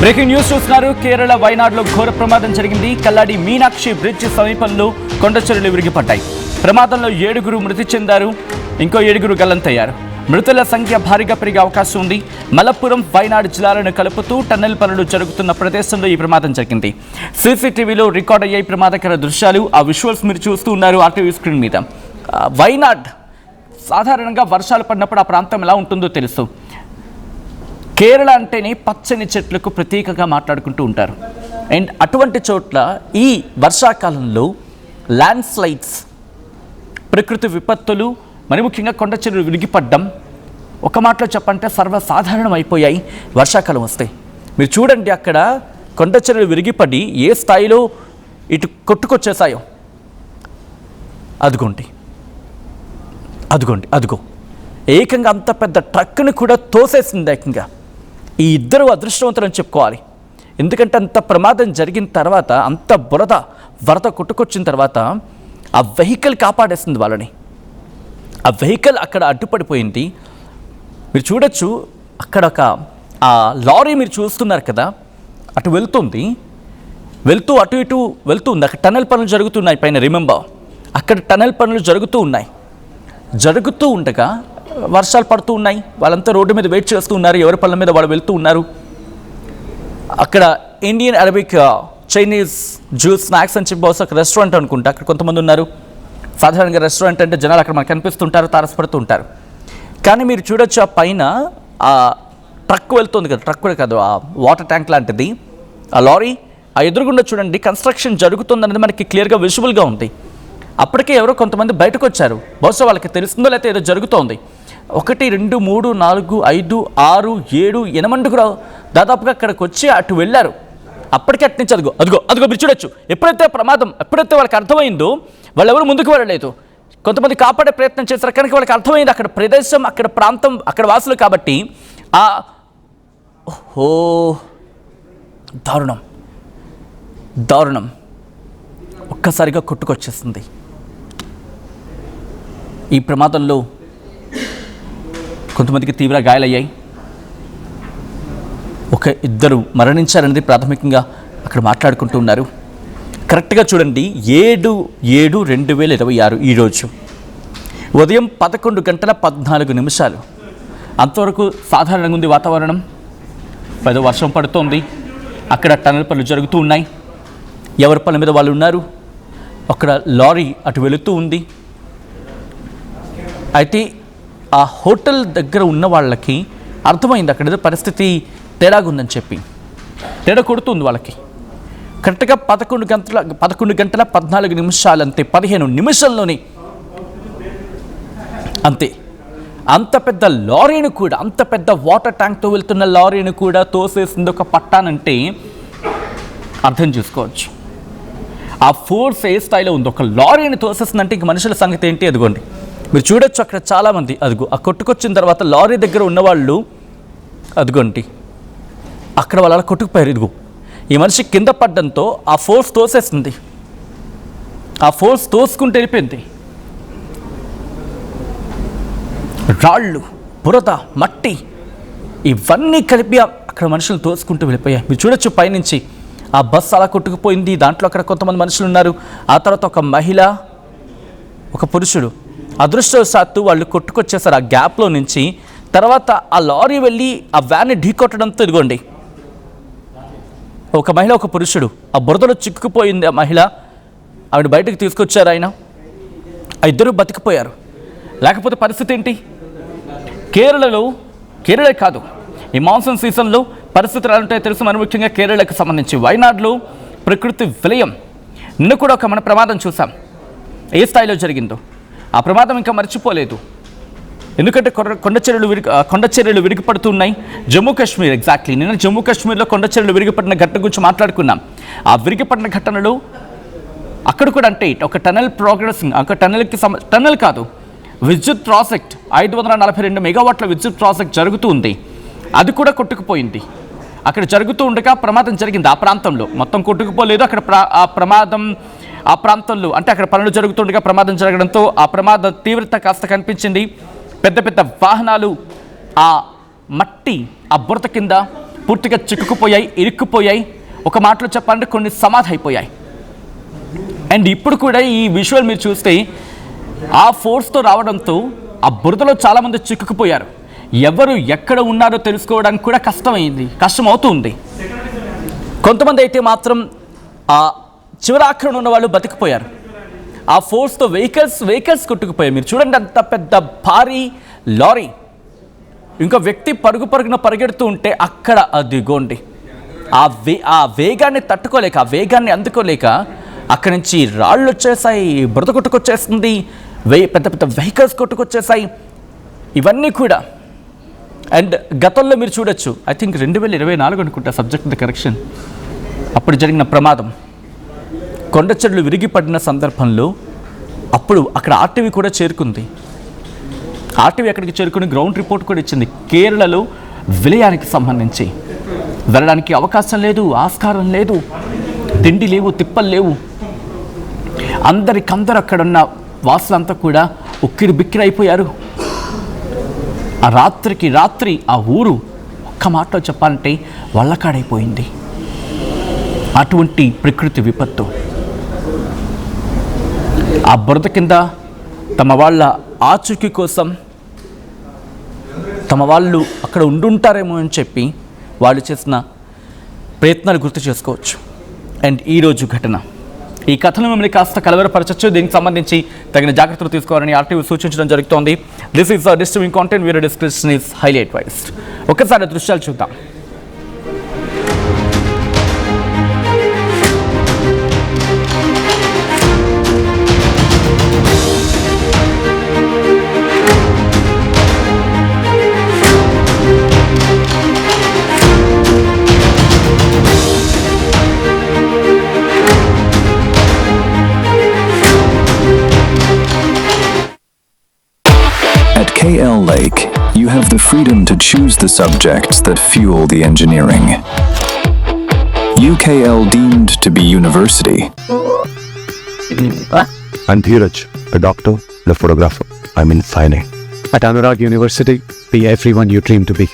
Breaking news చూస్తున్నారు. కేరళ వైనాడులో ఘోర ప్రమాదం జరిగింది. కల్లాడి మీనాక్షి బ్రిడ్జ్ సమీపంలో కొండచర్యలు విరిగిపడ్డాయి. ప్రమాదంలో 7 మృతి చెందారు, ఇంకో 7 గల్లంతయ్యారు. మృతుల సంఖ్య భారీగా పెరిగే అవకాశం ఉంది. మలప్పురం వైనాడు జిల్లాలను కలుపుతూ టన్నెల్ పనులు జరుగుతున్న ప్రదేశంలో ఈ ప్రమాదం జరిగింది. సీసీటీవీలో రికార్డ్ అయ్యాయి ప్రమాదకర దృశ్యాలు. ఆ విజువల్స్ మీరు చూస్తూ ఉన్నారు ఆర్టీవీ స్క్రీన్ మీద. వైనాడ్ సాధారణంగా వర్షాలు పడినప్పుడు ఆ ప్రాంతం ఎలా ఉంటుందో తెలుసు. కేరళ అంటేనే పచ్చని చెట్లకు ప్రతీకగా మాట్లాడుకుంటూ ఉంటారు. అండ్ అటువంటి చోట్ల ఈ వర్షాకాలంలో ల్యాండ్ స్లైడ్స్, ప్రకృతి విపత్తులు, మరి ముఖ్యంగా కొండ చర్యలు విరిగిపడ్డం ఒక మాటలో చెప్పంటే సర్వసాధారణం అయిపోయాయి వర్షాకాలం వస్తే. మీరు చూడండి, అక్కడ కొండ చర్యలు విరిగిపడి ఏ స్థాయిలో ఇటు కొట్టుకొచ్చేసాయో. అదిగోండి అదిగో ఏకంగా అంత పెద్ద ట్రక్ను కూడా తోసేసింది. ఏకంగా ఈ ఇద్దరు అదృష్టవంతులని చెప్పుకోవాలి. ఎందుకంటే అంత ప్రమాదం జరిగిన తర్వాత, అంత వరద కొట్టుకొచ్చిన తర్వాత ఆ వెహికల్ కాపాడేసింది వాళ్ళని. ఆ వెహికల్ అక్కడ అడ్డుపడిపోయింది. మీరు చూడొచ్చు, అక్కడ ఆ లారీ మీరు చూస్తున్నారు కదా, అటు అటు ఇటు వెళ్తుంది. అక్కడ టనల్ పనులు జరుగుతున్నాయి పైన. రిమెంబర్, అక్కడ టనల్ పనులు జరుగుతూ ఉండగా వర్షాలు పడుతూ ఉన్నాయి. వాళ్ళంతా రోడ్డు మీద వెయిట్ చేస్తూ ఉన్నారు. ఎవరి పనుల మీద వాళ్ళు వెళ్తూ ఉన్నారు. అక్కడ Indian, Arabic, Chinese, juice, snacks అని చెప్పి బహుశా ఒక రెస్టారెంట్ అనుకుంటా. అక్కడ కొంతమంది ఉన్నారు. సాధారణంగా రెస్టారెంట్ అంటే జనాలు అక్కడ మనకు కనిపిస్తుంటారు, తారసపడుతూ ఉంటారు. కానీ మీరు చూడొచ్చు, ఆ పైన ఆ ట్రక్ వెళ్తుంది కదా, ట్రక్ కూడా కాదు, ఆ వాటర్ ట్యాంక్ లాంటిది, ఆ లారీ, ఆ ఎదురుగుండా చూడండి కన్స్ట్రక్షన్ జరుగుతుందనేది మనకి క్లియర్గా విజువల్గా ఉంది. అప్పటికే ఎవరో కొంతమంది బయటకు వచ్చారు. బహుశా వాళ్ళకి తెలుస్తుందో లేకపోతే ఏదో జరుగుతోంది. 1, 2, 3, 4, 5, 6, 7, 8 కూడా దాదాపుగా అక్కడికి వచ్చి అటు వెళ్ళారు. అప్పటికే అటు నుంచి అదిగో మీరు చూడొచ్చు. ఎప్పుడైతే వాళ్ళకి అర్థమైందో, వాళ్ళు ఎవరు ముందుకు వెళ్ళలేదు. కొంతమంది కాపాడే ప్రయత్నం చేశారు. కనుక వాళ్ళకి అర్థమైంది అక్కడ ప్రదేశం, అక్కడ ప్రాంతం, అక్కడ వాసులు కాబట్టి దారుణం ఒక్కసారిగా కొట్టుకొచ్చేస్తుంది. ఈ ప్రమాదంలో కొంతమందికి తీవ్ర గాయాలయ్యాయి. 2 మరణించారనేది ప్రాథమికంగా అక్కడ మాట్లాడుకుంటూ ఉన్నారు. కరెక్ట్గా చూడండి, 7/7/2026 ఈరోజు ఉదయం 11:14 అంతవరకు సాధారణంగా ఉంది వాతావరణం. పెద్ద వర్షం పడుతోంది. అక్కడ టనల్ పనులు జరుగుతూ ఉన్నాయి. ఎవరి పనుల మీద వాళ్ళు ఉన్నారు. అక్కడ లారీ అటు వెళుతూ ఉంది. అయితే ఆ హోటల్ దగ్గర ఉన్న వాళ్ళకి అర్థమైంది అక్కడ ఏదో పరిస్థితి తేడాగా ఉందని చెప్పి. తేడా కొడుతుంది వాళ్ళకి. కరెక్ట్గా 11:14 అంతే, 15 నిమిషాల్లోనే అంతే. అంత పెద్ద లారీని కూడా, అంత పెద్ద వాటర్ ట్యాంక్తో వెళ్తున్న లారీని కూడా తోసేసింది ఒక పట్టానంటే అర్థం చేసుకోవచ్చు. ఆ ఫోర్స్ ఏ స్థాయిలో ఉంది. ఒక లారీని తోసేసిందంటే ఇంక మనుషుల సంగతి ఏంటి. అదిగోండి మీరు చూడొచ్చు, అక్కడ చాలామంది ఆ కొట్టుకొచ్చిన తర్వాత లారీ దగ్గర ఉన్నవాళ్ళు అదిగోండి అక్కడ వాళ్ళు అలా కొట్టుకుపోయారు. ఇదిగో ఈ మనిషి కింద పడ్డంతో ఆ ఫోర్స్ తోసేసింది. ఆ ఫోర్స్ తోసుకుంటూ వెళ్ళిపోయింది. రాళ్ళు, బురద, మట్టి ఇవన్నీ కలిపి అక్కడ మనుషులు తోసుకుంటూ వెళ్ళిపోయాయి. మీరు చూడొచ్చు, పైనుంచి ఆ బస్సు అలా కొట్టుకుపోయింది. దాంట్లో అక్కడ కొంతమంది మనుషులు ఉన్నారు. ఆ తర్వాత ఒక మహిళ, ఒక పురుషుడు. అదృష్టవశాత్తు వాళ్ళు కొట్టుకొచ్చేసారు ఆ గ్యాప్లో నుంచి. తర్వాత ఆ లారీ వెళ్ళి ఆ వ్యాన్ని ఢీకొట్టడంతో ఇదిగోండి ఒక మహిళ, ఒక పురుషుడు ఆ బురదలో చిక్కుకుపోయింది. ఆ మహిళ, ఆవిడ బయటకు తీసుకొచ్చారు. ఆ ఇద్దరు బతికిపోయారు. లేకపోతే పరిస్థితి ఏంటి? కేరళ కాదు, ఈ మాన్సూన్ సీజన్లో పరిస్థితులు ఎలా ఉంటాయో తెలుసు. మరి ముఖ్యంగా కేరళకు సంబంధించి వైనాడులో ప్రకృతి విలయం. నిన్న కూడా ఒక మన ప్రమాదం చూసాం. ఏ స్థాయిలో జరిగిందో ఆ ప్రమాదం ఇంకా మర్చిపోలేదు. ఎందుకంటే కొండ చర్యలు విరిగిపడుతున్నాయి. జమ్మూ కాశ్మీర్, ఎగ్జాక్ట్లీ నిన్న జమ్మూ కాశ్మీర్లో కొండ చర్యలు విరిగిపడిన ఘటన గురించి మాట్లాడుకున్నాం. ఆ విరిగిపడిన ఘటనలో అక్కడ కూడా అంటే ఒక టనల్ ప్రోగ్రెసింగ్, ఒక టనల్ కాదు, విద్యుత్ ప్రాజెక్ట్ 542 మెగావాట్ల విద్యుత్ ప్రాజెక్ట్ జరుగుతూ ఉంది. అది కూడా కొట్టుకుపోయింది. అక్కడ జరుగుతూ ఉండగా ప్రమాదం జరిగింది. ఆ ప్రాంతంలో మొత్తం కొట్టుకుపోలేదు. అక్కడ ఆ ప్రాంతంలో అంటే అక్కడ పనులు జరుగుతుండగా ప్రమాదం జరగడంతో ఆ ప్రమాద తీవ్రత కాస్త కనిపించింది. పెద్ద పెద్ద వాహనాలు ఆ మట్టి, ఆ బురద కింద పూర్తిగా చిక్కుకుపోయాయి, ఇరుక్కుపోయాయి. ఒక మాటలో చెప్పాలంటే కొన్ని సమాధి అయిపోయాయి. అండ్ ఇప్పుడు కూడా ఈ విజువల్ మీరు చూస్తే ఆ ఫోర్స్తో రావడంతో ఆ బురదలో చాలామంది చిక్కుకుపోయారు. ఎవరు ఎక్కడ ఉన్నారో తెలుసుకోవడానికి కూడా కష్టం అవుతుంది. కొంతమంది అయితే మాత్రం ఆ చివరాఖరణ ఉన్న వాళ్ళు బతికిపోయారు. ఆ ఫోర్స్తో వెహికల్స్ కొట్టుకుపోయాయి. మీరు చూడండి, అంత పెద్ద భారీ లారీ, ఇంకో వ్యక్తి పరుగున పరిగెడుతూ ఉంటే అక్కడ అదిగోండి ఆ వేగాన్ని తట్టుకోలేక, ఆ వేగాన్ని అందుకోలేక అక్కడి నుంచి రాళ్ళు వచ్చేసాయి, బురద కొట్టుకొచ్చేస్తుంది, పెద్ద పెద్ద వెహికల్స్ కొట్టుకొచ్చేసాయి. ఇవన్నీ కూడా. అండ్ గతంలో మీరు చూడొచ్చు, ఐ థింక్ 2024 అనుకుంటా, సబ్జెక్ట్ ద కరెక్షన్, అప్పుడు జరిగిన ప్రమాదం, కొండ చెట్లు విరిగి పడిన సందర్భంలో అప్పుడు అక్కడ ఆర్టీవీ కూడా చేరుకుంది. ఆర్టీవీ అక్కడికి చేరుకుని గ్రౌండ్ రిపోర్ట్ కూడా ఇచ్చింది. కేరళలో విలయానికి సంబంధించి వెళ్ళడానికి అవకాశం లేదు, ఆస్కారం లేదు, తిండి లేవు, తిప్పలు లేవు. అందరికందరూ అక్కడున్న వాసులంతా కూడా ఉక్కిరి బిక్కిరి అయిపోయారు. ఆ రాత్రి ఆ ఊరు ఒక్క మాటలో చెప్పాలంటే వల్లకాడైపోయింది. అటువంటి ప్రకృతి విపత్తు. ఆ బురద కింద తమ వాళ్ళ ఆచూకీ కోసం తమ వాళ్ళు అక్కడ ఉండుంటారేమో అని చెప్పి వాళ్ళు చేసిన ప్రయత్నాలు గుర్తు చేసుకోవచ్చు. అండ్ ఈరోజు ఘటన, ఈ కథను మిమ్మల్ని కాస్త కలవరపరచచ్చు. దీనికి సంబంధించి తగిన జాగ్రత్తలు తీసుకోవాలని ఆర్టీవీ సూచించడం జరుగుతోంది. This is disturbing content, video description is highly advised. ఒక్కసారి దృశ్యాలు చూద్దాం. At KL Lake, you have the freedom to choose the subjects that fuel the engineering. UKL deemed to be university. I'm Dheeraj, a doctor, a photographer. I'm in fine. At Anurag University, be everyone you dream to be.